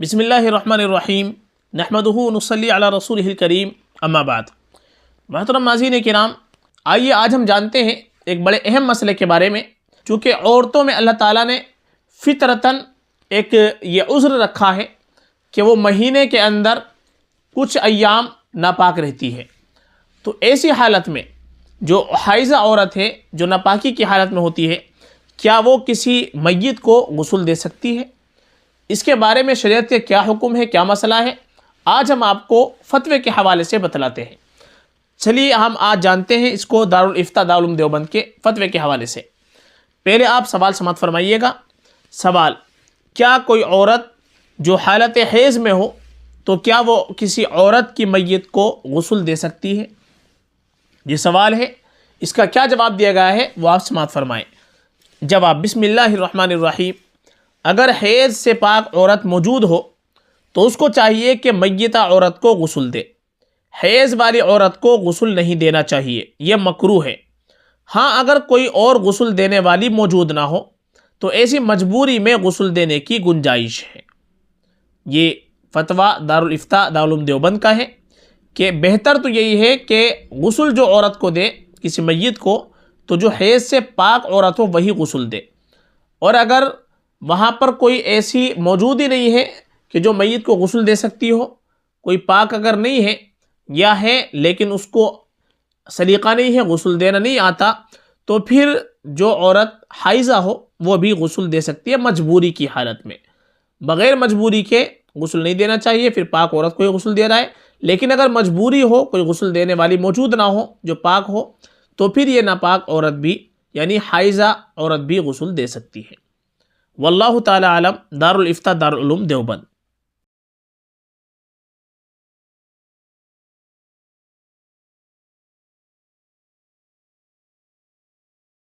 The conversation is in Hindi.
बिस्मिल्लाहिर्रहमानिर्रहीम नहमदुहु नुसल्ली अला रसूलिहिल करीम अम्मा बाद। मोहतरम नाज़रीन किराम, आइए आज हम जानते हैं एक बड़े अहम मसले के बारे में। चूँकि औरतों में अल्लाह ताला ने फ़ितरतन एक ये उज़्र रखा है कि वो महीने के अंदर कुछ अय्याम नापाक रहती है, तो ऐसी हालत में जो हाइज़ा औरत है, जो नापाकी की हालत में होती है, क्या वो किसी मय्यत को गुस्ल दे सकती है? इसके बारे में शरीयत के क्या हुक्म है, क्या मसला है, आज हम आपको फतवे के हवाले से बतलाते हैं। चलिए हम आज जानते हैं इसको दारुल इफ्ता दारुल उलूम देवबंद के फतवे के हवाले से। पहले आप सवाल समात फरमाइएगा। सवाल, क्या कोई औरत जो हालत हैज़ में हो तो क्या वो किसी औरत की मय्यत को गुस्ल दे सकती है? ये सवाल है, इसका क्या जवाब दिया गया है वो आप समात फरमाएँ। जवाब, बिस्मिल्लाहिर्रहमानिर्रहीम। अगर हैज़ से पाक औरत मौजूद हो तो उसको चाहिए कि मय्यता औरत को गुस्ल दे। हैज़ वाली औरत को गुस्ल नहीं देना चाहिए, यह मकरूह है। हाँ, अगर कोई और गुस्ल देने वाली मौजूद ना हो तो ऐसी मजबूरी में गुस्ल देने की गुंजाइश है। ये फतवा दारुल इफ्ता दारुल उलूम देवबंद का है कि बेहतर तो यही है कि गुस्ल जो औरत को दे किसी मय्यत को, तो जो हैज़ से पाक औरत हो वही गुस्ल दे। और अगर वहाँ पर कोई ऐसी मौजूद ही नहीं है कि जो मय्यत को गुस्ल दे सकती हो, कोई पाक अगर नहीं है या है लेकिन उसको सलीका नहीं है, गुस्ल देना नहीं आता, तो फिर जो औरत हाइज़ा हो वो भी गुस्ल दे सकती है मजबूरी की हालत में। बग़ैर मजबूरी के गुस्ल नहीं देना चाहिए, फिर पाक औरत को ही गुस्ल दे रहा है। लेकिन अगर मजबूरी हो, कोई गुस्ल देने वाली मौजूद ना हो जो पाक हो, तो फिर ये नापाक औरत भी यानी हाइज़ा औरत भी गुस्ल दे सकती है। वल्लाहु ताला आलम। दारुल इफ्ता दारुल उलूम देवबंद।